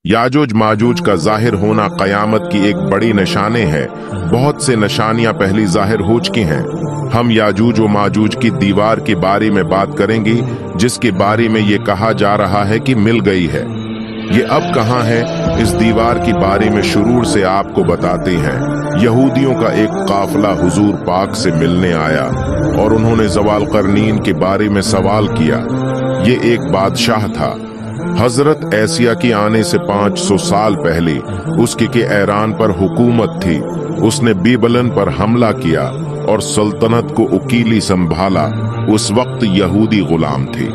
याजूज माजूज का जाहिर होना कयामत की एक बड़ी निशानी है। बहुत से निशानियां पहली जाहिर हो चुकी हैं। हम याजूज व माजूज की दीवार के बारे में बात करेंगे, जिसके बारे में ये कहा जा रहा है कि मिल गई है। ये अब कहाँ है, इस दीवार के बारे में शुरूर से आपको बताते हैं। यहूदियों का एक काफिला हुजूर पाक से मिलने आया और उन्होंने ज़वाल क़रनीन के बारे में सवाल किया। ये एक बादशाह था। हजरत एसिया के आने से 500 साल पहले उसके के ईरान पर हुकूमत थी। उसने बीबलन पर हमला किया और सल्तनत को उकीली संभाला। उस वक्त यहूदी गुलाम थे।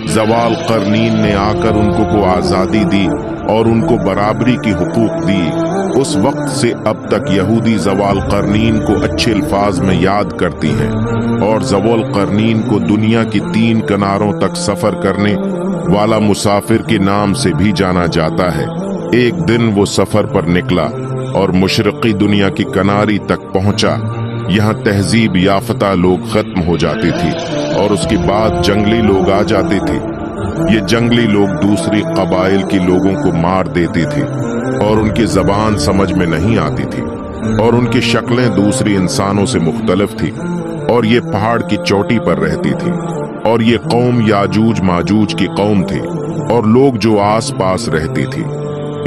ज़वाल क़रनीन ने आकर उनको को आज़ादी दी और उनको बराबरी की हुकूक दी। उस वक्त से अब तक यहूदी ज़वाल क़रनीन को अच्छे अल्फाज में याद करती हैं और ज़वाल क़रनीन को दुनिया की 3 किनारों तक सफ़र करने वाला मुसाफिर के नाम से भी जाना जाता है। एक दिन वो सफ़र पर निकला और मशरक़ी दुनिया की किनारी तक पहुंचा। यहाँ तहजीब याफ्ता लोग खत्म हो जाते थे और उसके बाद जंगली लोग आ जाते थे। ये जंगली लोग दूसरी कबाइल के लोगों को मार देते थे और उनकी ज़बान समझ में नहीं आती थी और उनकी शक्लें दूसरी इंसानों से मुख्तलिफ थी और ये पहाड़ की चोटी पर रहती थी। और ये कौम याजूज माजूज की कौम थी और लोग जो आस पास रहती थी।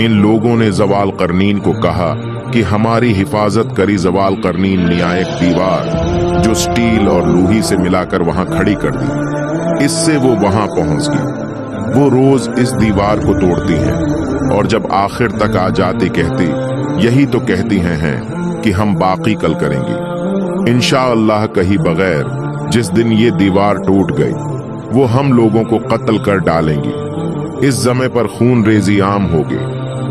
इन लोगों ने ज़वाल क़रनीन को कहा कि हमारी हिफाजत करी ज़वाल क़रनीन न्यायक दीवार, जो स्टील और लोही से मिलाकर वहां खड़ी कर दी। इससे वो वहां पहुंच गई। वो रोज इस दीवार को तोड़ती हैं और जब आखिर तक आ जाते कहते यही तो कहती हैं कि हम बाकी कल करेंगे इंशाअल्लाह। कही बगैर जिस दिन ये दीवार टूट गई, वो हम लोगों को कत्ल कर डालेंगी। इस जमे पर खून रेजी आम होगी।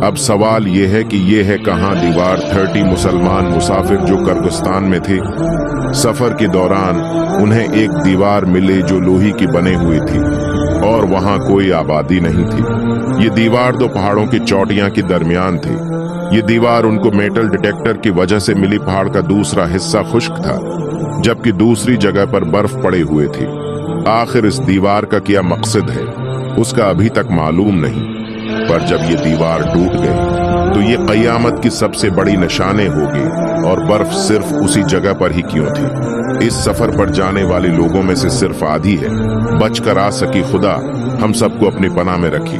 अब सवाल ये है कि ये है कहाँ दीवार। 30 मुसलमान मुसाफिर जो किर्गिस्तान में थे, सफर के दौरान उन्हें एक दीवार मिले जो लोही की बनी हुई थी और वहाँ कोई आबादी नहीं थी। ये दीवार 2 पहाड़ों की चोटियां के दरमियान थी। ये दीवार उनको मेटल डिटेक्टर की वजह से मिली। पहाड़ का दूसरा हिस्सा खुश्क था, जबकि दूसरी जगह पर बर्फ पड़े हुए थी। आखिर इस दीवार का क्या मकसद है, उसका अभी तक मालूम नहीं। पर जब ये दीवार टूट गई तो ये क़यामत की सबसे बड़ी निशानी होगी। और बर्फ सिर्फ उसी जगह पर ही क्यों थी? इस सफर पर जाने वाले लोगों में से सिर्फ आधी है। बचकर आ सकी खुदा हम सबको अपनी पनाह में रखी।